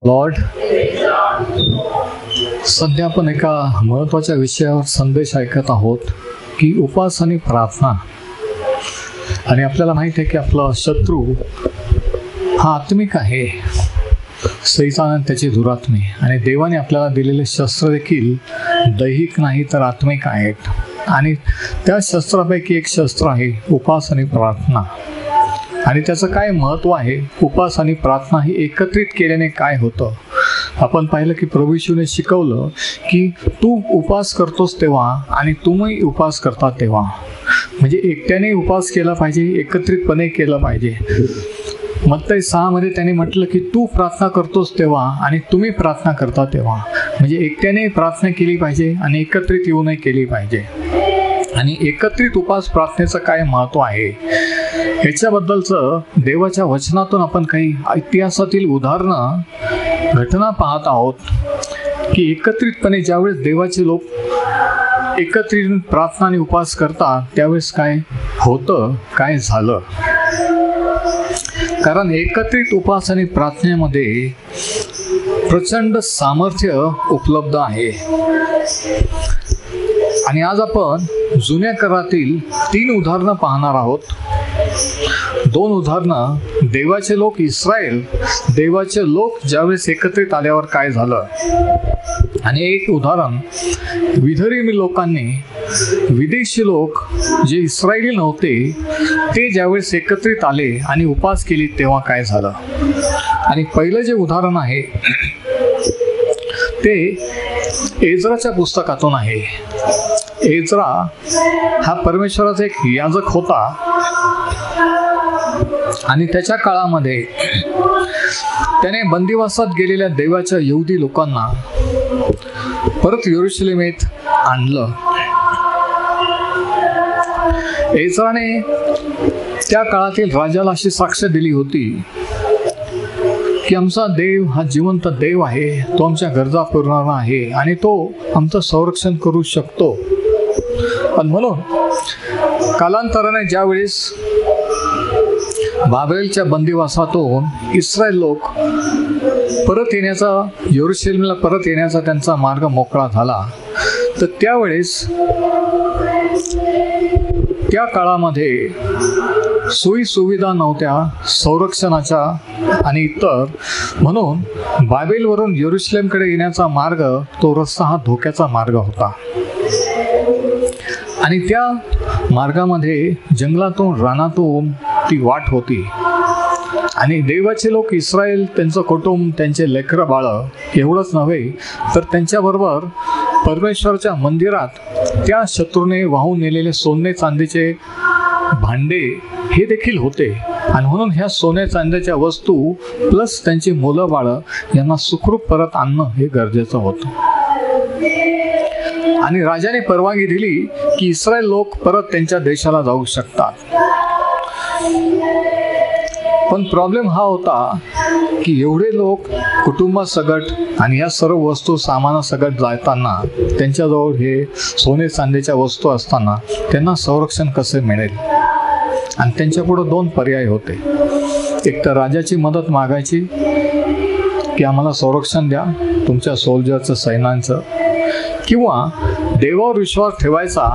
Lord, सध्या आपण एका महत्त्वाच्या विषयावर संदेश ऐकत आहोत की उपवास आणि प्रार्थना. आणि आपल्याला माहीत आहे की आपला शत्रू हा आत्मिक आहे, सैतान आणि त्याची दुरात्मे. आणि देवाने आपल्याला दिलेले शस्त्र देखील दैहिक नाही तर आत्मिक आहेत. आणि त्या शस्त्रापैकी एक शस्त्र आहे उपवास आणि प्रार्थना. आणि त्याचं काय महत्त्व आहे, उपवास आणि प्रार्थना ही एकत्रित केल्याने काय होतं. आपण पाहिलं की प्रभू येशूने शिकवलं की तू उपवास करतोस तेव्हा आणि तुम्ही उपवास करता तेव्हा, म्हणजे एकट्याने उपवास केला पाहिजे, एकत्रितपणे केलं पाहिजे. मत्ती 6 मध्ये त्याने म्हटलं की तू प्रार्थना करतोस तेव्हा आणि तुम्ही प्रार्थना करता तेव्हा, म्हणजे एकट्याने प्रार्थना केली पाहिजे आणि एकत्रित येऊनही केली पाहिजे. आणि एकत्रित उपवास प्रार्थनेचं काय महत्त्व आहे याच्याबद्दलचं देवाच्या वचनातून आपण काही इतिहासातील उदाहरणं, घटना पाहत आहोत की एकत्रितपणे ज्यावेळेस देवाचे लोक एकत्रित प्रार्थना आणि उपवास करतात त्यावेळेस काय होतं, काय झालं. कारण एकत्रित उपवास आणि प्रार्थनेमध्ये प्रचंड सामर्थ्य उपलब्ध आहे. आणि आज आपण जुन्या करारातील 3 उदाहरणं पाहणार आहोत. 2 उदाहरणं देवाचे लोक इस्रायल, देवाचे लोक ज्यावेळेस एकत्रित आल्यावर काय झालं, आणि एक उदाहरण विधर्मी लोकांनी, विदेशी लोक जे इस्रायली नव्हते ते ज्यावेळेस एकत्रित आले आणि उपवास केली तेव्हा काय झालं. आणि पहिलं जे उदाहरण आहे ते एज्राच्या पुस्तकातून आहे. एज्रा हा परमेश्वराचा एक याजक होता आणि त्याच्या काळामध्ये त्याने बंदिवासात गेलेल्या देवाच्या यहुदी लोकांना परत यरूशलेमेत आणलं. एज्राने त्या काळातील राजाला अशी साक्ष दिली होती की आमचा देव हा जिवंत देव आहे, तो आमच्या गरजा पुरवणारा आहे आणि तो आमचं संरक्षण करू शकतो. पण म्हणून कालांतराने ज्यावेळेस बाबेलच्या बंदिवासातून इस्रायल लोक परत येण्याचा, यरूशलेमला परत येण्याचा त्यांचा मार्ग मोकळा झाला, तर त्यावेळेस त्या काळामध्ये सोयी सुविधा नव्हत्या संरक्षणाच्या आणि इतर. म्हणून बाबेलवरून यरूशलेमकडे येण्याचा मार्ग, तो रस्ता हा धोक्याचा मार्ग होता. आणि त्या मार्गामध्ये जंगलातून, रानातून ती वाट होती. आणि देवाचे लोक इस्रायल, त्यांचं कुटुंब, त्यांचे लेकरं बाळं एवढंच नव्हे तर त्यांच्याबरोबर परमेश्वराच्या मंदिरात त्या शत्रूने वाहून नेलेले सोने चांदीचे भांडे हे देखील होते. आणि म्हणून ह्या सोने चांदीच्या वस्तू प्लस त्यांची मुलं बाळं यांना सुखरूप परत आणणं हे गरजेचं होतं. आणि राजाने परवानगी दिली की इस्रायल लोक परत त्यांच्या देशाला जाऊ शकतात. पण प्रॉब्लेम हा होता की एवढे लोक कुटुंबासकट आणि या सर्व वस्तू सामानासकट जाताना, त्यांच्याजवळ हे सोने चांदीच्या वस्तू असताना त्यांना संरक्षण कसे मिळेल. आणि त्यांच्यापुढं 2 पर्याय होते. एक तर राजाची मदत मागायची की आम्हाला संरक्षण द्या तुमच्या सोल्जरचं, सैन्यांचं, किंवा देवावर विश्वास ठेवायचा,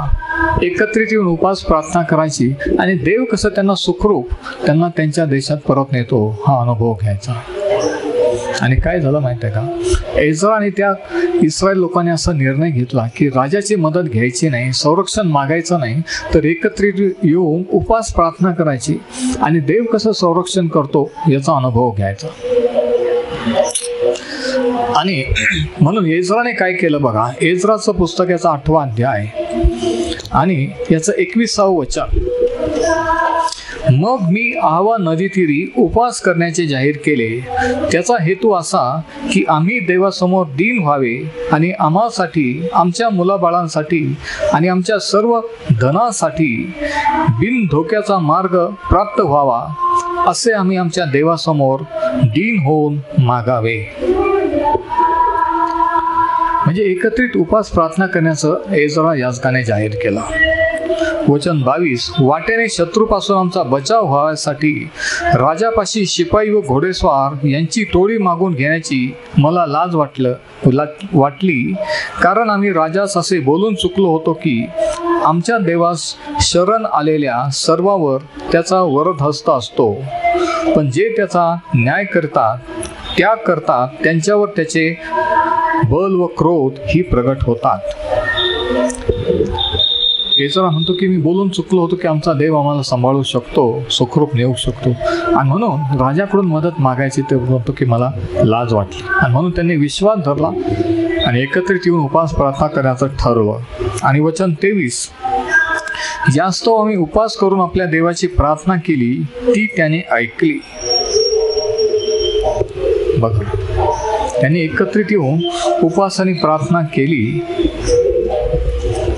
एकत्रित येऊन उपवास प्रार्थना करायची आणि देव कसं त्यांना सुखरूप त्यांना त्यांच्या देशात परत नेतो हा अनुभव घ्यायचा. आणि काय झालं माहिती आहे का, एज्रा आणि त्या इस्रायल लोकांनी असा निर्णय घेतला की राजाची मदत घ्यायची नाही, संरक्षण मागायचं नाही, तर एकत्रित येऊन उपवास प्रार्थना करायची आणि देव कसं संरक्षण करतो याचा अनुभव घ्यायचा. आणि म्हणून एज्राने काय केलं बघा, एज्राचं पुस्तक याचा 8वा अध्याय आणि याचं 21वे वचन. मग मी आहावा नदीतीरी उपवास करण्याचे जाहीर केले. त्याचा हेतू असा की आम्ही देवासमोर दीन व्हावे आणि आम्हासाठी, आमच्या मुलाबाळांसाठी आणि आमच्या सर्व धनासाठी बिन धोक्याचा मार्ग प्राप्त व्हावा, असे आम्ही आमच्या देवासमोर दीन होऊन मागावे. म्हणजे एकत्रित उपवास प्रार्थना करण्याचं एज्रा याजकाने जाहीर केलं. वचन 22, वाटेने शत्रूपासून आमचा बचाव व्हाव्यासाठी राजापाशी शिपाई व घोडेस्वार यांची टोळी मागून घेण्याची मला लाज वाटली, कारण आम्ही राजास असे बोलून चुकलो होतो की आमच्या देवास शरण आलेल्या सर्वांवर त्याचा वरदहस्त असतो, पण जे त्याचा न्याय करतात, त्याग करतात, त्यांच्यावर त्याचे बल व क्रोध ही प्रगट होतात. एजरा म्हणतो की मी बोलून चुकलो होतो की आमचा देव आम्हाला सांभाळू शकतो, सुखरूप नेऊ शकतो, आणि म्हणून राजाकडून मदत मागायची ते म्हणतो की मला लाज वाटली, आणि म्हणून त्यांनी विश्वास धरला आणि एकत्रित येऊन उपवास प्रार्थना करण्याचं ठरवलं. आणि वचन 23, यास्तव आम्ही उपवास करून आपल्या देवाची प्रार्थना केली, ती त्याने ऐकली. बघा, त्यांनी एकत्रित येऊन उपवासाने प्रार्थना केली.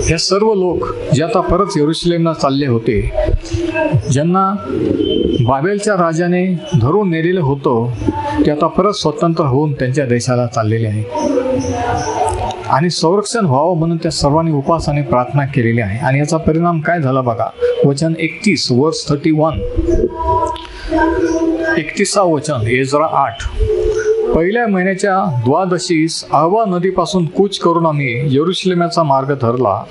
हे सर्व लोक जे आता परत यरुशलेमला चालले होते, ज्यांना बाबेलच्या राजाने धरून नेलेलं होतं, ते आता परत स्वतंत्र होऊन त्यांच्या देशाला चाललेले आहे. आणि संरक्षण व्हावं म्हणून त्या सर्वांनी उपवासाने प्रार्थना केलेली आहे. आणि याचा परिणाम काय झाला बघा, वचन 31 वर्स 31, 31 वचन, एजरा 8. पहिल्या महिन्याच्या द्वादशीस अहवा नदीपासून कूच करून आम्ही यरुशलेमाचा मार्ग धरला.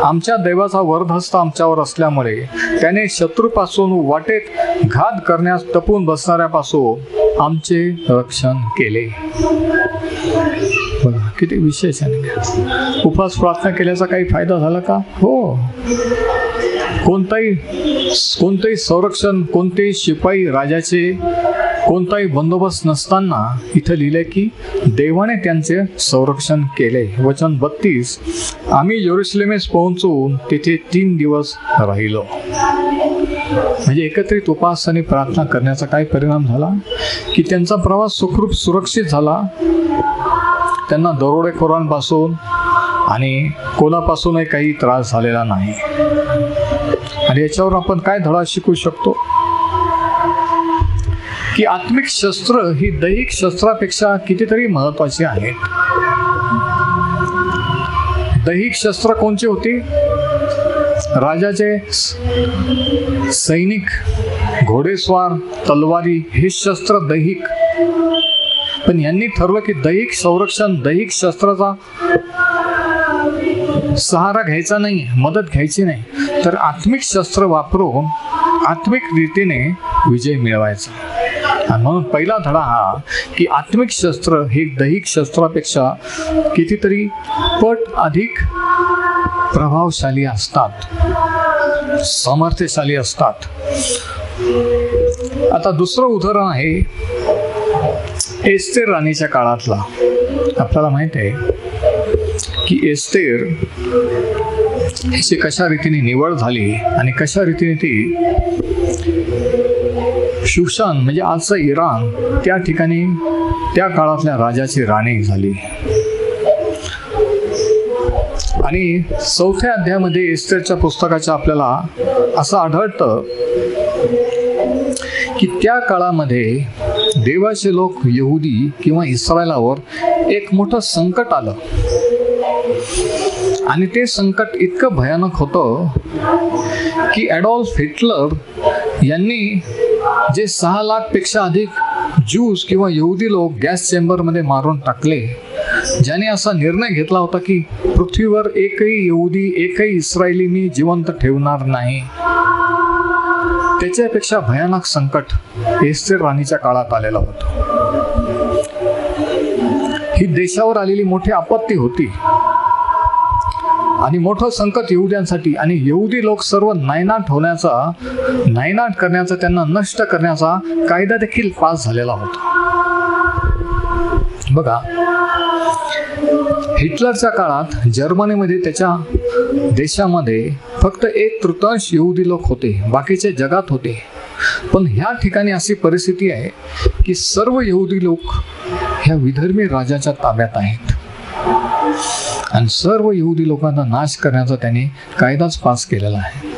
आमच्या देवाचा वरदहस्त आमच्यावर असल्यामुळे त्याने शत्रूपासून वाटेत घात करण्यास टपून बसणाऱ्यापासून आमचे रक्षण केले. बघा किती विशेष आहे. उपवास प्रार्थना केल्याचा काही फायदा झाला का? हो. कोणतंही संरक्षण, कोणतेही शिपाई, राजाचे कोणताही बंदोबस्त नसताना इथं लिहिले की देवाने त्यांचे संरक्षण केले. वचन 32, आम्ही यरुशलेमेस पोहोचून तिथे 3 दिवस राहिलो. म्हणजे एकत्रित उपवास आणि प्रार्थना करण्याचा काय परिणाम झाला की त्यांचा प्रवास सुखरूप सुरक्षित झाला. त्यांना दरोडेखोरांपासून आणि कोणापासूनही काही त्रास झालेला नाही. आणि याच्यावर आपण काय धडा शिकू शकतो की आत्मिक शस्त्र ही दैहिक शस्त्रापेक्षा कितीतरी महत्वाची आहेत. दैहिक शस्त्र कोणची होती? राजाचे सैनिक, घोडेस्वार, तलवारी हे शस्त्र दैहिक. पण यांनी ठरवलं की दैहिक संरक्षण, दैहिक शस्त्राचा सहारा घ्यायचा नाही, मदत घ्यायची नाही, तर आत्मिक शस्त्र वापरून आत्मिक रीतीने विजय मिळवायचा. आणि म्हणून पहिला धडा हा की आत्मिक शस्त्र हे दैहिक शस्त्रापेक्षा कितीतरी पट अधिक प्रभावशाली असतात, सामर्थ्यशाली असतात. आता दुसरं उदाहरण आहे एस्तेर राणीच्या काळातला. आपल्याला माहित आहे की एस्तेर हिची कशा रीतीने निवड झाली आणि कशा रीतीने ती शुशान म्हणजे आजचं इराण त्या ठिकाणी त्या काळातल्या राजाची राणी झाली. आणि 4थ्या अध्यायामध्ये एस्तेरच्या पुस्तकाच्या आपल्याला असं आढळतं की त्या काळामध्ये देवाचे लोक यहुदी किंवा इस्रायलावर एक मोठं संकट आलं. आणि ते संकट इतकं भयानक होतं की ॲडॉल्फ हिटलर यांनी जे 6 लाखपेक्षा अधिक ज्यूज किंवा यहुदी लोक गॅस चेंबरमध्ये मारून टाकले, ज्याने असा निर्णय घेतला होता की पृथ्वीवर एकही यहुदी, एकही इस्रायली मी जिवंत ठेवणार नाही. त्याच्यापेक्षा भयानक संकट एस्तेर राणीच्या काळात आलेलं होतं. ही देशावर आलेली मोठी आपत्ती होती आणि मोठं संकट यहुद्यांसाठी. आणि यहुदी लोक सर्व नायनाट करण्याचा, त्यांना नष्ट करण्याचा कायदा देखील पास झालेला होता. बघा, हिटलरच्या काळात जर्मनीमध्ये त्याच्या देशामध्ये फक्त 1/3 यहुदी लोक होते, बाकीचे जगात होते. पण ह्या ठिकाणी अशी परिस्थिती आहे की सर्व यहुदी लोक ह्या विधर्मी राजाच्या ताब्यात आहेत आणि सर्व यहुदी लोकांना नाश करण्याचा त्यांनी कायदाच पास केलेला आहे.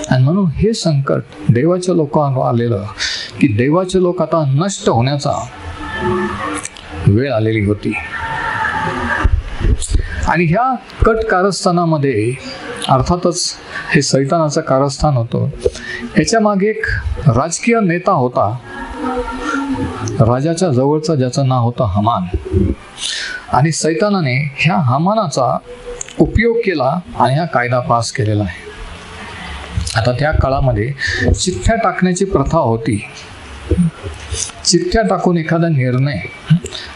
आणि म्हणून हे संकट देवाच्या लोकांवर आलेलं की देवाचे लोक आता नष्ट होण्याचा वेळ आलेली होती. आणि ह्या कट कारस्थानामध्ये अर्थातच हे सैतानाचं कारस्थान होतं. याच्या मागे एक राजकीय नेता होता, राजाच्या जवळचा, ज्याचं नाव होतं हामान. आणि सैतानाने ह्या हामानाचा उपयोग केला आणि हा कायदा पास केलेला आहे. आता त्या काळामध्ये चिठ्ठ्या टाकण्याची प्रथा होती. चिठ्ठ्या टाकून एखादा निर्णय,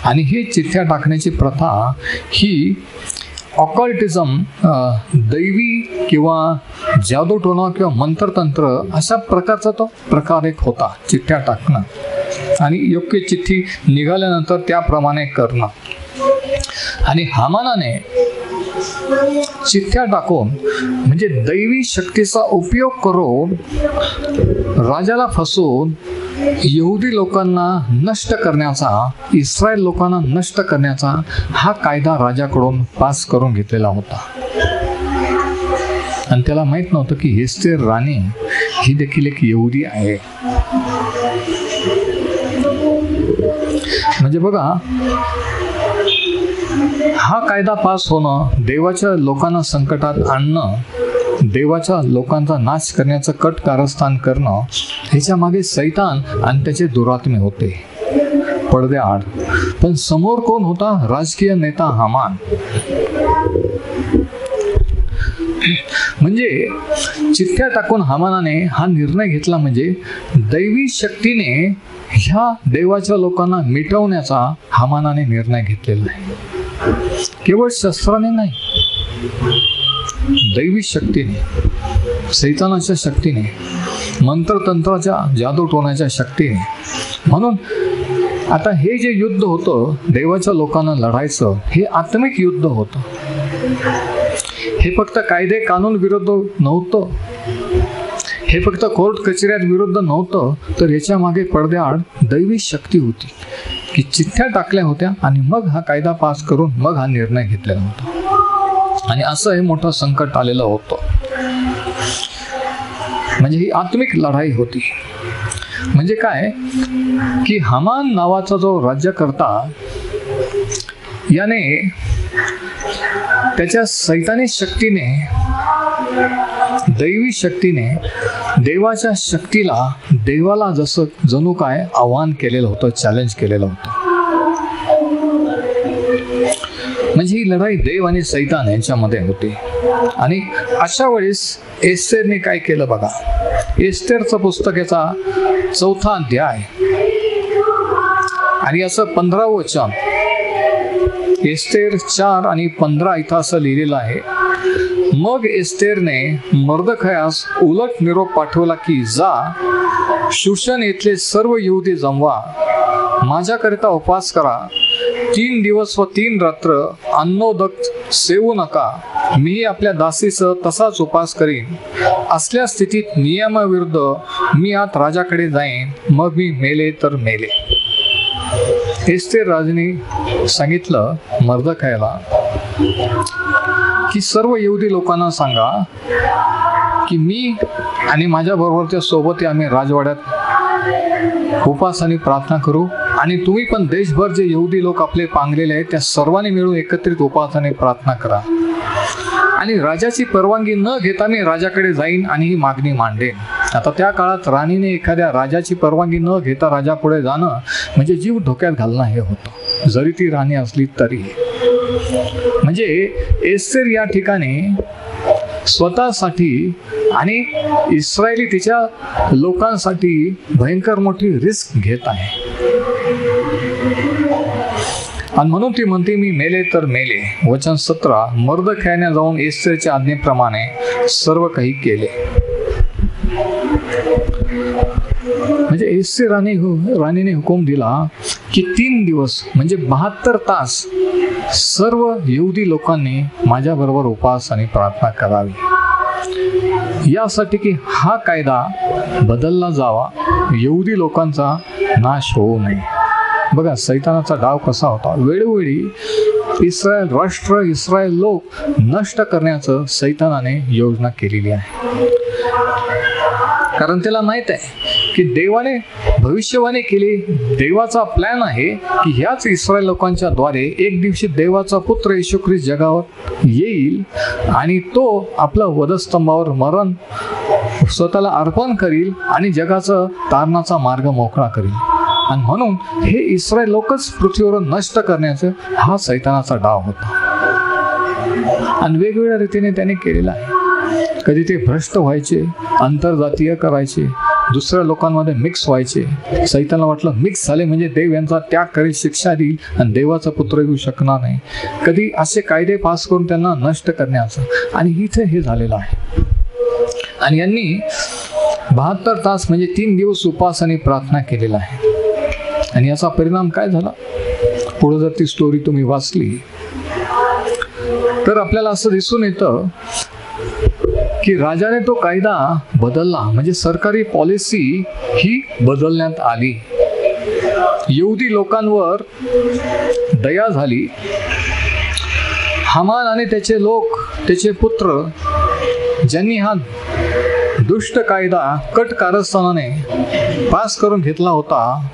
आणि ही चिठ्ठ्या टाकण्याची प्रथा ही ऑकल्टिझम, दैवी किंवा जादूटोणा किंवा मंत्रतंत्र अशा प्रकारचा तो प्रकार एक होता, चिठ्ठ्या टाकणं आणि योग्य चिठ्ठी निघाल्यानंतर त्याप्रमाणे करणं. आणि हामानाने चिठ्ठ्या टाकून म्हणजे दैवी शक्तीचा उपयोग करून राजाला फसवून यहुदी लोकांना नष्ट करण्याचा, इस्रायल लोकांना नष्ट करण्याचा हा कायदा राजाकडून पास करून घेतलेला होता. आणि त्याला माहित नव्हतं की एस्तेर राणी ही देखील एक यहुदी आहे. म्हणजे बघा, हा कायदा पास होणं, देवाच्या लोकांना संकटात आणणं, देवाच्या लोकांचा नाश करण्याचं कट कारस्थान करणं, ह्याच्या मागे सैतान आणि त्याचे दुरात्मे होते पडद्याआड. पण समोर कोण होता? राजकीय नेता हामान. म्हणजे चिठ्ठ्या टाकून हामानाने हा निर्णय घेतला, म्हणजे दैवी शक्तीने ह्या देवाच्या लोकांना मिटवण्याचा हामानाने निर्णय घेतलेला आहे. केवळ शस्त्राने नाही, दैवी शक्तीने, सैतानाच्या शक्तीने, मंत्रतंत्राच्या, जादूटोण्याच्या शक्तीने. म्हणून आता हे जे युद्ध होतं देवाच्या लोकांना लढायचं, हे आत्मिक युद्ध होतं. हे फक्त कायदे कानून विरुद्ध नव्हतं, हे फक्त कोर्ट कचेऱ्यात विरुद्ध नव्हतं, तर याच्या मागे पडद्याआड दैवी शक्ती होती की चिठ्ठ्या टाकल्या होत्या आणि मग हा कायदा पास करून मग हा निर्णय घेतलेला होता. आणि असं हे मोठं संकट आलेलं होतं. म्हणजे ही आत्मिक लढाई होती. म्हणजे काय की हामान नावाचा जो राज्यकर्ता, याने त्याच्या सैतानी शक्तीने, दैवी शक्तीने देवाच्या शक्तीला, देवाला जसं जणू काय आव्हान केलेलं होतं, चॅलेंज केलेलं होतं. म्हणजे ही लढाई देव आणि सैतान यांच्यामध्ये होती. आणि अशा वेळेस एस्तेरने काय केलं बघा. एस्तेरचं पुस्तक याचा 4था अध्याय आणि असं 15वं वचन, एस्तेर 4 आणि 15 इथं असं लिहिलेलं आहे. मग एस्तेरने मर्दखयास उलट निरोप पाठवला की जा, शूशन येथले सर्व यहुदी जमवा, माझ्याकरिता उपवास करा, 3 दिवस व 3 रात्र अन्नोदक सेवू नका. मी आपल्या दासीसह तसाच उपवास करीन. असल्या स्थितीत नियमाविरुद्ध मी आत राजाकडे जाईन, मग मी मेले तर मेले. एस्तेर राजाने सांगितलं मर्दखयाला की सर्व यहुदी लोकांना सांगा की मी आणि माझ्या बरोबरच्या सोबत आम्ही राजवाड्यात उपवास आणि प्रार्थना करू, आणि तुम्ही पण देशभर जे यहुदी लोक आपले पांगलेले आहेत त्या सर्वांनी मिळून एकत्रित उपवास आणि प्रार्थना करा. आणि राजाची परवानगी न घेता मी राजाकडे जाईन आणि ही मागणी मांडेन. आता त्या काळात राणीने एखाद्या राजाची परवानगी न घेता राजापुढे जाणं म्हणजे जीव धोक्यात घालणं हे होतं, जरी ती राणी असली तरी. म्हणजे एस्तेर या ठिकाणी स्वतःसाठी आणि इस्रायली तिच्या लोकांसाठी भयंकर मोठी रिस्क घेत आहे. आणि म्हणून ती म्हणते मी मेले तर मेले. वचन 17, मर्दखयाने जाऊन एस्तेरच्या आज्ञेप्रमाणे सर्व काही केले. म्हणजे एस्तेर राणीने हुकूम दिला की 3 दिवस म्हणजे 72 तास सर्व यहुदी लोकांनी माझ्याबरोबर उपवास आणि प्रार्थना करावी, यासाठी की हा कायदा बदलला जावा, यहुदी लोकांचा नाश होऊ नये. बघा सैतानाचा डाव कसा होता. वेळोवेळी इस्रायल राष्ट्र, इस्रायल लोक नष्ट करण्याचं सैतानाने योजना केलेली आहे. कारण त्याला माहित आहे की देवाने भविष्यवाणी केली. देवाचा प्लॅन आहे की ह्याच इस्रायल लोकांच्या द्वारे एक दिवशी देवाचा पुत्र येशू ख्रिस्त जगावर येईल आणि तो आपला वधस्तंभावर मरण स्वतःला अर्पण करील आणि जगाचा तारणाचा मार्ग मोकळा करील. आणि म्हणून हे इस्रायल लोकच पृथ्वीवर नष्ट करण्याचा हा सैतानाचा डाव होता आणि वेगवेगळ्या रीतीने त्याने केलेला आहे. कधी ते भ्रष्ट व्हायचे, आंतरजातीय करायचे, दुसऱ्या लोकांमध्ये मिक्स व्हायचे. सैतानाला वाटलं मिक्स झाले म्हणजे देव यांचा त्याग करेल, शिक्षा देईल आणि देवाचा पुत्र येऊ शकणार नाही. कधी असे कायदे पास करून त्यांना नष्ट करण्याचं. आणि इथे हे झालेलं आहे. आणि यांनी 72 तास म्हणजे 3 दिवस उपवास आणि प्रार्थना केलेला आहे. आणि याचा परिणाम काय झाला? पुढे जर ती स्टोरी तुम्ही वाचली तर आपल्याला असं दिसून येतं की राजाने तो कायदा बदलला, म्हणजे सरकारी पॉलिसी ही बदलण्यात आली. यहुदी लोकांवर दया झाली. हामान आणि त्याचे लोक, त्याचे पुत्र, ज्यांनी हा दुष्ट कायदा कट कारस्थानाने पास करून घेतला होता,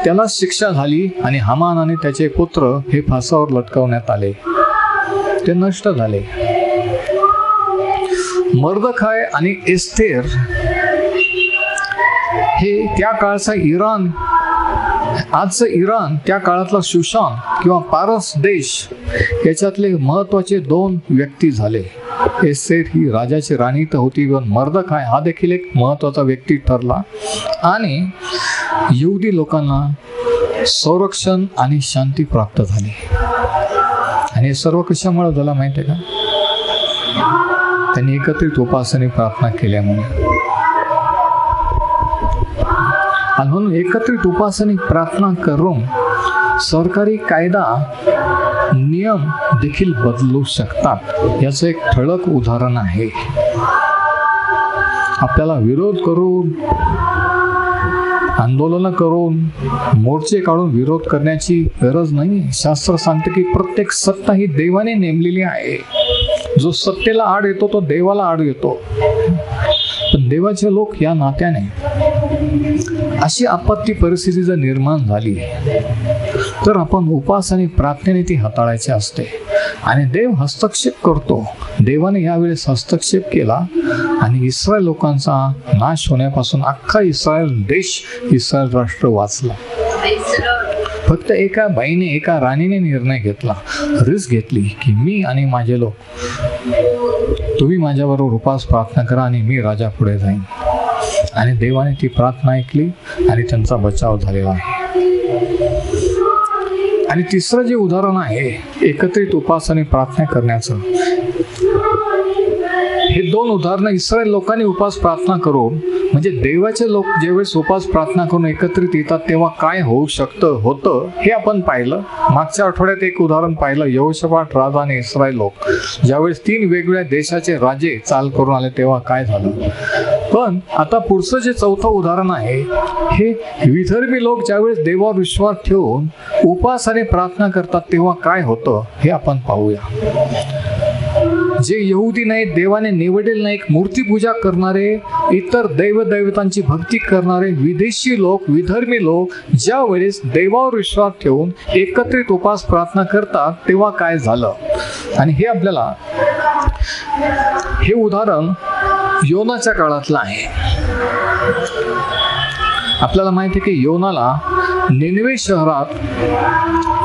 त्याला शिक्षा झाली आणि हामान आणि त्याचे पुत्र हे फासावर लटकवण्यात आले. ते नष्ट झाले. मर्दखाय आणि एस्थेर हे त्या काळचा इराण, आजचं इराण, त्या काळातला शुशान किंवा पारस देश याच्यातले महत्वाचे 2 व्यक्ती झाले. एस्थेर ही राजाची राणी तर होती, पण मर्दखाय हा देखील एक महत्वाचा व्यक्ती ठरला. आणि यहुदी लोकांना संरक्षण आणि शांती प्राप्त झाली. आणि हे सर्व कशामुळे झालं माहिती आहे का? त्यांनी एकत्रित उपवास आणि प्रार्थना केल्यामुळे. आणि म्हणून एकत्रित उपवास आणि प्रार्थना करून सरकारी कायदा, नियम देखील बदलू शकतात. याचं एक ठळक उदाहरण आहे. आपल्याला विरोध करून, आंदोलनं करून, मोर्चे काढून विरोध करण्याची गरज नाही. शास्त्र सांगते की प्रत्येक सत्ता ही देवाने नेमलेली आहे. जो सत्तेला आड येतो तो देवाला आड येतो. पण देवाचे लोक या नात्याने अशी आपत्ती परिस्थिती जर निर्माण झाली तर आपण उपवास आणि प्रार्थनेने ती हाताळायची असते. आणि देव हस्तक्षेप करतो. देवाने यावेळेस हस्तक्षेप केला आणि इस्रायल लोकांचा नाश होण्यापासून अख्खा इस्रायल देश, इस्रायल राष्ट्र वाचला. फक्त एका बाईने, एका राणीने निर्णय घेतला, रिस्क घेतली की मी आणि माझे लोक, तुम्ही माझ्याबरोबर उपवास प्रार्थना करा आणि मी राजा पुढे जाईन. आणि देवाने ती प्रार्थना ऐकली आणि त्यांचा बचाव झालेला आहे. आणि तिसरं जे उदाहरण आहे एकत्रित उपवास आणि प्रार्थना करण्याचं, हे 2 उदाहरणं इस्रायल लोकांनी उपवास प्रार्थना करून, म्हणजे देवाचे लोक ज्यावेळेस उपवास प्रार्थना करून एकत्रित येतात तेव्हा काय होऊ होतं हे आपण पाहिलं. मागच्या आठवड्यात एक उदाहरण पाहिलं, यहोशाफाट राजा आणि इस्रायल लोक ज्यावेळेस 3 वेगवेगळ्या देशाचे राजे चाल करून आले तेव्हा काय झालं. पण आता पुढचं जे 4थं उदाहरण आहे, हे विधर्मी लोक ज्यावेळेस देवावर विश्वास ठेवून उपवास आणि प्रार्थना करतात तेव्हा काय होतं हे आपण पाहूया. जे यहुदी नाहीत, देवाने निवडलेले नाहीत, मूर्तीपूजा करणारे, इतर दैवदैवतांची भक्ती करणारे विदेशी लोक, विधर्मी लोक ज्या वेळेस देवावर विश्वास ठेवून एकत्रित उपवास प्रार्थना करतात तेव्हा काय झालं. आणि हे आपल्याला, हे उदाहरण योनाच्या काळातलं आहे. आपल्याला माहिती आहे की योनाला निनवे शहरात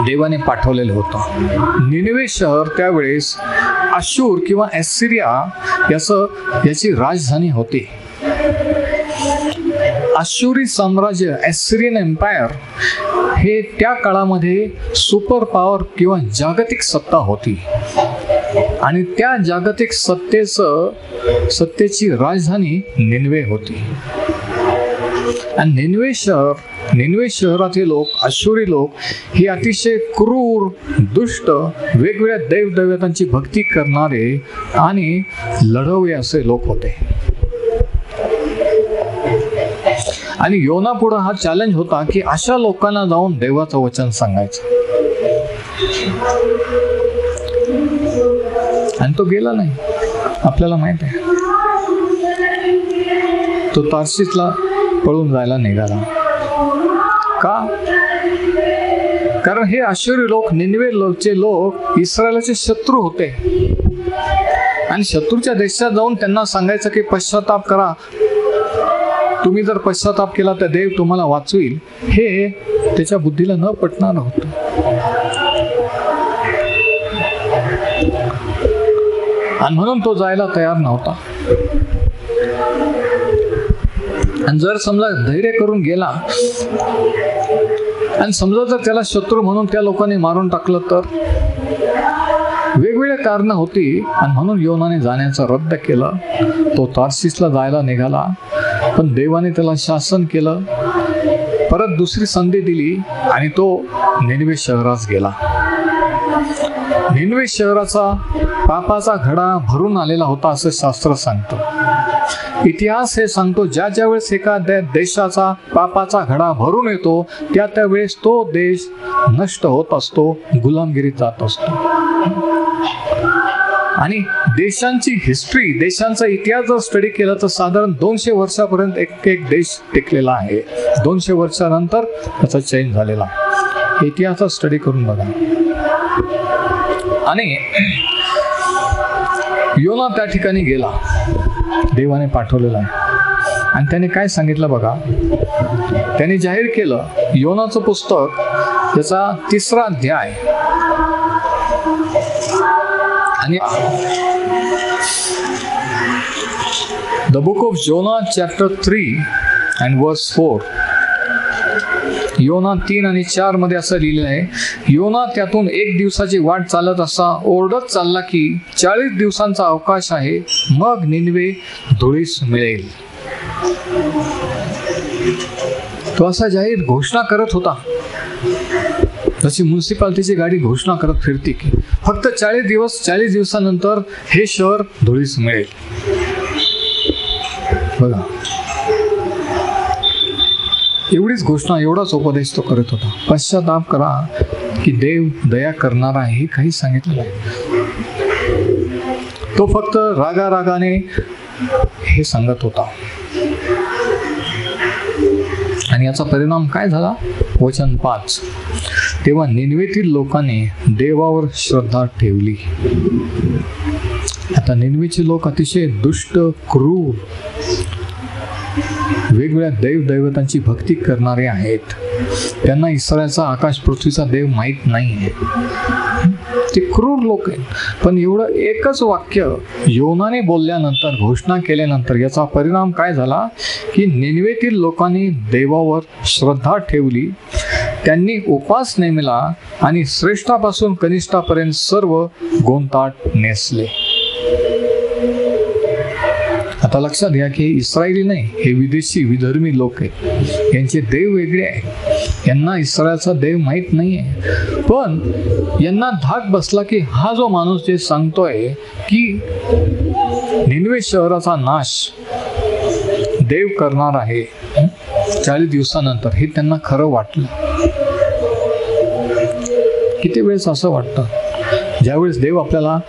देवाने पाठवलेलं होतं. निनवे शहर त्यावेळेस अशूर किंवा ॲसिरिया याची राजधानी होती. अशुरी साम्राज्य, ॲसिरियन एम्पायर हे त्या काळामध्ये सुपर पॉवर किंवा जागतिक सत्ता होती. आणि त्या जागतिक सत्तेची राजधानी निनवे होती. आणि निनवे शहरातील लोक, अशुरी लोक हे अतिशय क्रूर, दुष्ट, वेगवेगळ्या देवदेवतांची भक्ती करणारे आणि लढवये असे लोक होते. आणि योना पुढे हा चॅलेंज होता की अशा लोकांना जाऊन देवाचं वचन सांगायचं. आणि तो गेला नाही. आपल्याला माहित आहे, तो तार्शीसला पळून जायला निघाला. का? कारण हे आश्चर्य लोक, निनवे लोक इस्रायलाचे शत्रू होते आणि शत्रूच्या देशात जाऊन त्यांना सांगायचं की पश्चाताप करा, तुम्ही जर पश्चाताप केला तर देव तुम्हाला वाचवेल, हे त्याच्या बुद्धीला न पटणार होतं. आणि म्हणून तो जायला तयार नव्हता. आणि जर समजा धैर्य करून गेला आणि समजा जर त्याला शत्रू म्हणून त्या लोकांनी मारून टाकलं तर? वेगवेगळे कारणं होती आणि म्हणून योनाने जाण्याचं रद्द केलं. तो तार्शीसला जायला निघाला, पण देवाने त्याला शासन केलं, परत दुसरी संधी दिली आणि तो निनवे शहरात गेला. निनवे शहराचा पापाचा घडा भरून आलेला होता असं शास्त्र सांगतं. इतिहास हे सांगतो ज्या ज्या वेळेस एखाद्या देशाचा पापाचा घडा भरून येतो त्या त्यावेळेस तो देश नष्ट होत असतो, गुलामगिरीत जात असतो. आणि देशांची हिस्ट्री, देशांचा इतिहास जर स्टडी केला तर साधारण 200 वर्षापर्यंत एक देश टिकलेला आहे. 200 वर्षानंतर त्याचा चेंज झालेला. इतिहासाचा स्टडी करून बघा. आणि योना त्या ठिकाणी गेला, देवाने पाठवलेला आहे. आणि त्याने काय सांगितलं बघा, त्याने जाहीर केलं. योनाचं पुस्तक त्याचा 3रा अध्याय आणि the book of Jonah chapter 3 and verse 4. योना 3 आणि 4 मध्ये असं लिहिलेलं आहे, योना त्यातून 1 दिवसाची वाट चालत असा ओरडत चालला की 40 दिवसांचा अवकाश आहे, मग निनवे धुळीस मिळेल. तो असा जाहीर घोषणा करत होता, जशी म्युन्सिपाल्टीची गाडी घोषणा करत फिरते की फक्त 40 दिवसानंतर हे शहर धुळीस मिळेल. बघा, एवढीच घोषणा, एवढाच उपदेश तो करत होता. पश्चाताप करा की देव दया करणार आहे, हे काही सांगितलं नाही. तो फक्त रागाने हे सांगत होता. आणि याचा परिणाम काय झाला? वचन 5. तेव्हा निनवेतील लोकांनी देवावर श्रद्धा ठेवली. आता निनवेचे लोक अतिशय दुष्ट, क्रूर, वेगवेगळ्या दैवतांची भक्ती करणारे आहेत. त्यांना इस्रायलचा आकाश पृथ्वीचा देव माहीत नाही आहे. ते क्रूर लोक आहेत. पण एवढं एकच वाक्य योनाने बोलल्यानंतर, घोषणा केल्यानंतर याचा परिणाम काय झाला की निनवेतील लोकांनी देवावर श्रद्धा ठेवली, त्यांनी उपास नेमला आणि श्रेष्ठापासून कनिष्ठापर्यंत सर्व गोंताट नेसले. आता लक्षात घ्या की इस्रायली नाही, हे विदेशी विधर्मी लोक आहेत. यांचे देव वेगळे आहेत. यांना इस्रायलचा देव माहीत नाही आहे. पण यांना धाक बसला की हा जो माणूस जे सांगतोय की निनवे शहराचा नाश देव करणार आहे 40 दिवसानंतर, हे त्यांना खरं वाटलं. किती वेळेस असं वाटतं, ज्यावेळेस देव आपल्याला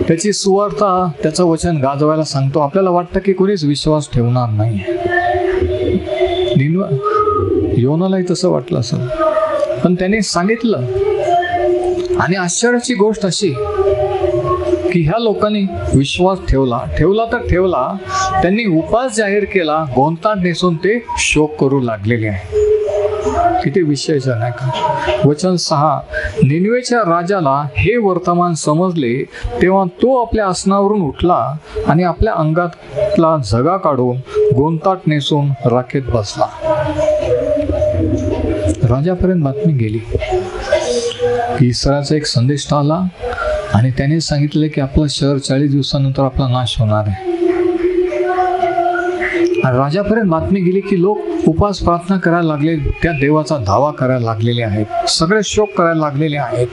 त्याची सुवार्ता, त्याचं वचन गाजवायला सांगतो, आपल्याला वाटतं की कोणीच विश्वास ठेवणार नाही. योनालाही तसं वाटलं असेल, पण त्याने सांगितलं. आणि आश्चर्याची गोष्ट अशी की ह्या लोकांनी विश्वास ठेवला तर ठेवला. त्यांनी उपास जाहीर केला, गोंताट नेसून ते शोक करू लागलेले आहे. किती विशेष आहे का? वचन 6. निनवेच्या राजाला हे वर्तमान समजले, तेव्हा तो आपल्या आसनावरून उठला आणि आपल्या अंगातला झगा काढून गोंताट नेसून राखेत बसला. राजापर्यंत बातमी गेली की इस्रायलचा एक संदेश आला आणि त्याने सांगितले की आपलं शहर 40 दिवसानंतर आपला नाश होणार आहे. राजापर्यंत बातमी गेली की लोक उपास प्रार्थना करायला लागले, त्या देवाचा धावा करायला लागलेले आहेत, सगळे शोक करायला लागलेले आहेत.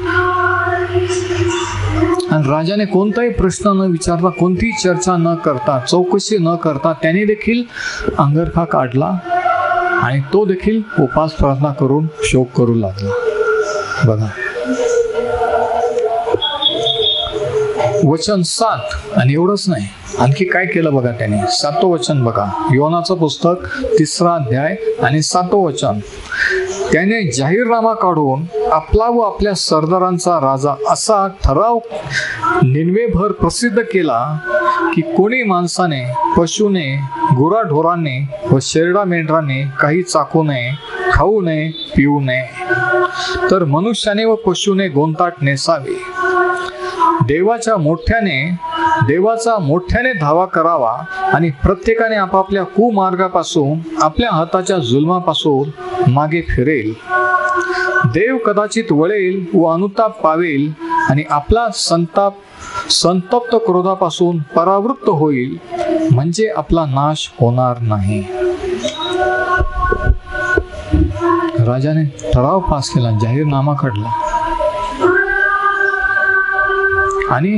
आणि राजाने कोणताही प्रश्न न विचारता, कोणतीही चर्चा न करता, चौकशी न करता त्याने देखील अंगरखा काढला आणि तो देखील उपास प्रार्थना करून शोक करू लागला. बघा, वचन 7 आणि एवढंच नाही, आणखी काय केलं बघा त्याने. 7वं वचन बघा, योनाचं पुस्तक 3रा अध्याय आणि 7वं वचन. त्याने जाहीरनामा काढून आपला व आपल्या सरदारांचा राजा असा ठराव निनवेभर प्रसिद्ध केला की कोणी माणसाने, पशुने, गुराढोरांनी व शेरडा मेंढराने काही चाकू नये, खाऊ नये, पिऊ नये, तर मनुष्याने व पशुने गोंताट नेसावे. देवाचा मोठ्याने धावा करावा आणि प्रत्येकाने आपापल्या कुमार्गापासून, आपल्या हाताच्या जुलमापासून मागे फिरेल. देव कदाचित वळेल व अनुताप पावेल आणि आपला संतप्त क्रोधापासून परावृत्त होईल, म्हणजे आपला नाश होणार नाही. राजाने ठराव पास केला, जाहीरनामा काढला आणि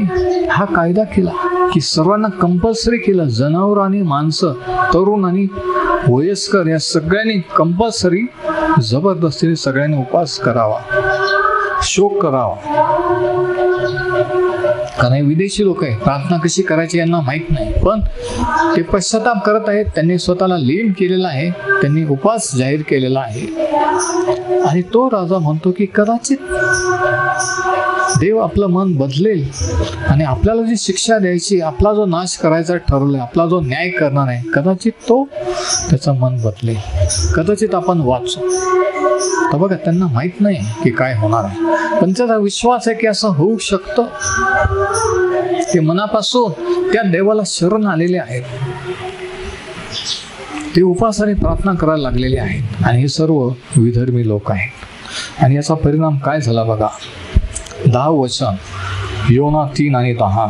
हा कायदा केला की सर्वांना कंपल्सरी केलं. जनावर आणि माणसं, तरुण आणि वयस्कर या सगळ्यांनी कंपल्सरी जबरदस्तीने सगळ्यांनी उपवास करावा, शोक करावा. कारण हे विदेशी लोक आहे, प्रार्थना कशी करायची यांना माहीत नाही, पण ते पश्चाताप करत आहेत. त्यांनी स्वतःला लीन केलेला आहे, त्यांनी उपवास जाहीर केलेला आहे. आणि तो राजा म्हणतो की कदाचित देव आपलं मन बदलेल आणि आपल्याला जी शिक्षा द्यायची, आपला जो नाश करायचा ठरवलाय, आपला जो न्याय करणार आहे, कदाचित तो त्याचं मन बदलेल, कदाचित आपण वाचू. तर बघा, त्यांना माहीत नाही की काय होणार आहे, पण त्याचा विश्वास आहे की असं होऊ शकतं. ते मनापासून त्या देवाला शरण आलेले आहेत, ते उपवासाने प्रार्थना करायला लागलेले आहेत. आणि हे सर्व विधर्मी लोक आहेत. आणि याचा परिणाम काय झाला बघा. 10 वचन, योना 3 आणि 10.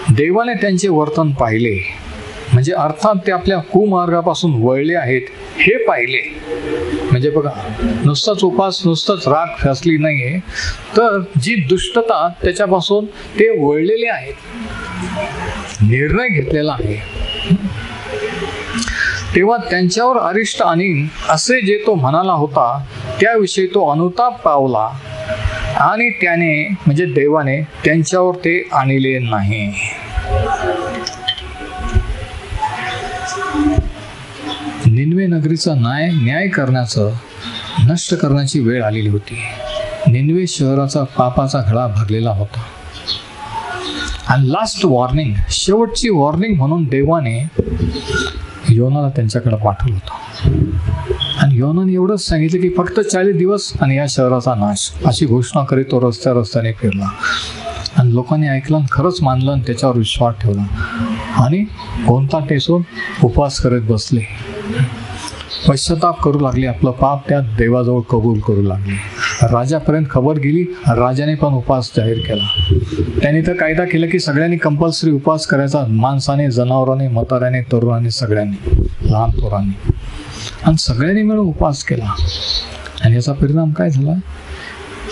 देवाने त्यांचे वर्तन पाहिले, म्हणजे अर्थात ते आपल्या कुमार्गापासून वळले आहेत हे पाहिले. म्हणजे बघा, नुसताच उपास, नुसतंच राग फसली नाहीये, तर जी दुष्टता त्याच्यापासून ते वळलेले आहेत, निर्णय घेतलेला आहे. तेव्हा त्यांच्यावर अरिष्ट आणीन असे जे तो म्हणाला होता, त्याविषयी तो अनुताप पावला आणि त्याने, म्हणजे देवाने त्यांच्यावर ते आणले नाही. निनवे नगरीचा न्याय करण्याचं, नष्ट करण्याची वेळ आलेली होती. निनवे शहराचा पापाचा घडा भरलेला होता. आणि लास्ट वॉर्निंग, शेवटची वॉर्निंग म्हणून देवाने योनाला त्यांच्याकडे पाठवलं होतं. आणि योनाने एवढंच सांगितलं की फक्त 40 दिवस आणि या शहराचा नाश, अशी घोषणा करीत तो रस्त्याने फिरला. आणि लोकांनी ऐकलं, खरंच मानलं आणि त्याच्यावर विश्वास ठेवला आणि कोणता टेसून उपवास करत बसले, पश्चाताप करू लागले, आपलं पाप त्या देवाजवळ कबूल करू लागले. राजापर्यंत खबर गेली, राजाने पण उपवास जाहीर केला. त्यांनी तर कायदा केला की सगळ्यांनी कंपल्सरी उपवास करायचा, माणसाने, जनावरांनी, म्हाताऱ्याने, तरुणांनी, सगळ्यांनी, लहान पोरांनी, आणि सगळ्यांनी मिळून उपवास केला. आणि याचा परिणाम काय झाला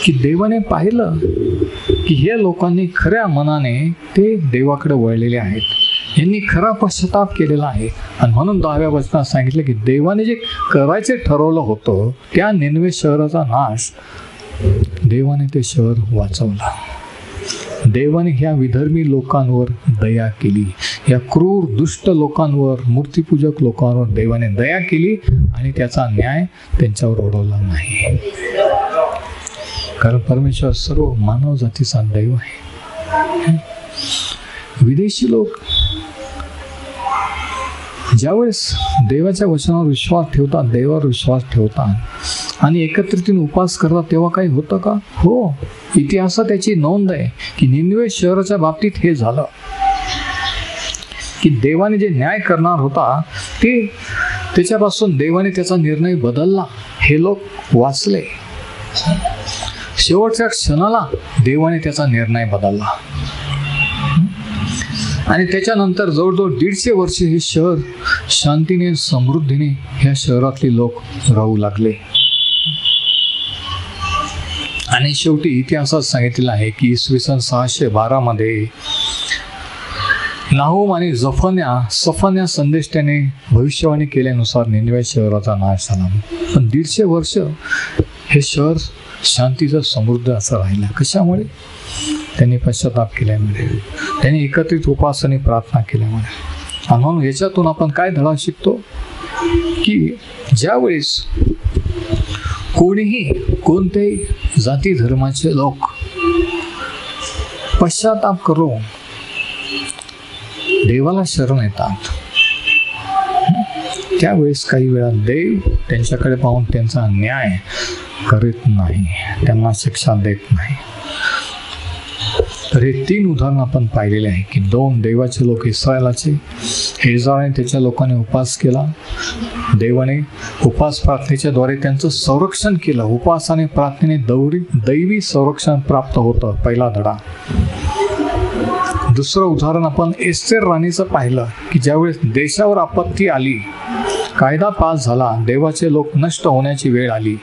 की देवाने पाहिलं की हे लोकांनी खऱ्या मनाने ते देवाकडे वळलेले आहेत, यांनी खरा पश्चाताप केलेला आहे. आणि म्हणून 10व्या वचनात सांगितलं की देवाने जे करायचे ठरवलं होतं, त्या निनवे शहराचा नाश, देवाने ते शहर वाचवलं. देवाने ह्या विधर्मी लोकांवर दया केली, या क्रूर दुष्ट लोकांवर, मूर्तीपूजक लोकांवर देवाने दया केली आणि त्याचा न्याय त्यांच्यावर ओढवला नाही. कारण परमेश्वर सर्व मानव जातीचा दैव आहे. विदेशी लोक ज्यावेळेस देवाच्या वचनावर विश्वास ठेवतात, देवावर विश्वास ठेवतात आणि एकत्रितीने उपवास करतात, तेव्हा काही होतं का? हो, इतिहासात त्याची नोंद आहे की निनवे शहराच्या बाबतीत हे झालं की देवाने जे न्याय करणार होता ते, त्याच्यापासून देवाने त्याचा निर्णय बदलला. हे लोक वाचले. शेवटच्या क्षणाला देवाने त्याचा निर्णय बदलला आणि त्याच्यानंतर जवळजवळ 150 वर्ष हे शहर शांतीने, समृद्धीने ह्या शहरातले लोक राहू लागले. आणि शेवटी इतिहासात सांगितलेलं आहे की इसवी सन 612 मध्ये नाहूम आणि सफन्या संदेष्टाने भविष्यवाणी केल्यानुसार निनवे शहराचा नाश झाला. पण 150 वर्ष हे शहर शांतीचं, समृद्ध असं राहिलं. कशामुळे? त्यांनी पश्चाताप केल्यामुळे, त्यांनी एकत्रित उपवास आणि प्रार्थना केल्यामुळे. आणि म्हणून याच्यातून आपण काय धडा शिकतो की ज्यावेळेस कोणीही कोणत्याही जाती धर्माचे लोक पश्चाताप करून देवाला शरण येतात, त्यावेळेस काही वेळा देव त्यांच्याकडे पाहून त्यांचा न्याय करीत नाही, त्यांना शिक्षा देत नाही. तर हे 3 उदाहरण आपण पाहिलेले आहे की 2 देवाचे लोक इस्रायलाचे, हेजाने त्याच्या लोकांनी उपवास केला, देवाने उपवास प्रार्थनेच्या द्वारे त्यांचं संरक्षण केलं. उपवासाने प्रार्थनेने दैवी संरक्षण प्राप्त होतं, पहिला धडा. दुसरं उदाहरण आपण एस्तेर राणीचं पाहिलं की ज्यावेळेस देशावर आपत्ती आली, कायदा पास झाला, देवाचे लोक नष्ट होण्याची वेळ आली,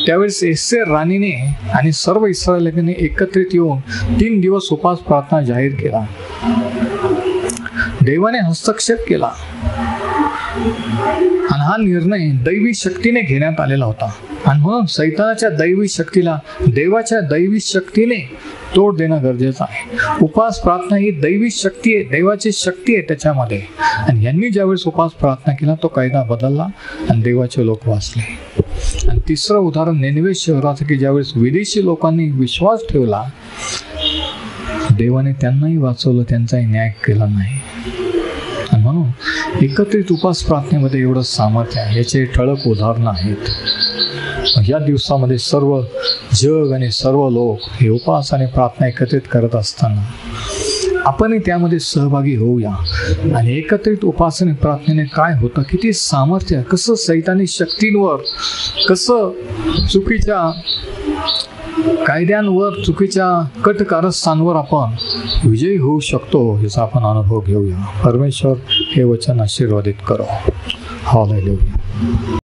त्यावेळेस एस्तेर राणीने आणि सर्व इस्रायलीने एकत्रित येऊन 3 दिवस उपवास प्रार्थना जाहीर केला. देवाने हस्तक्षेप केला आणि हा निर्णय दैवी शक्तीने घेण्यात आलेला होता. आणि म्हणून सैतानाच्या दैवी शक्तीला देवाच्या दैवी शक्तीने तोड देणं गरजेचं आहे. उपवास प्रार्थना ही दैवी शक्ती आहे, देवाची शक्ती आहे त्याच्यामध्ये. आणि यांनी ज्यावेळेस उपवास प्रार्थना केला तो कायदा बदलला आणि देवाचे लोक वाचले. आणि तिसरं उदाहरण निनवे शहराचं की ज्यावेळेस विदेशी लोकांनी विश्वास ठेवला, देवाने त्यांनाही वाचवलं, त्यांचाही न्याय केला नाही. आणि म्हणून एकत्रित उपवास प्रार्थनेमध्ये एवढं सामर्थ्य आहे. याचे ठळक उदाहरणं आहेत. या दिवसामध्ये सर्व जग आणि सर्व लोक हे उपवास आणि प्रार्थना एकत्रित करत असताना आपणही त्यामध्ये सहभागी होऊया. आणि एकत्रित उपवास आणि प्रार्थनेने काय होतं, किती सामर्थ्य, कसं सैतानी शक्तींवर, कसं चुकीच्या कायद्यांवर, चुकीच्या कटकारस्थांवर आपण विजयी होऊ शकतो, याचा आपण अनुभव घेऊया. परमेश्वर हे वचन आशीर्वादित करो. हालेलुया.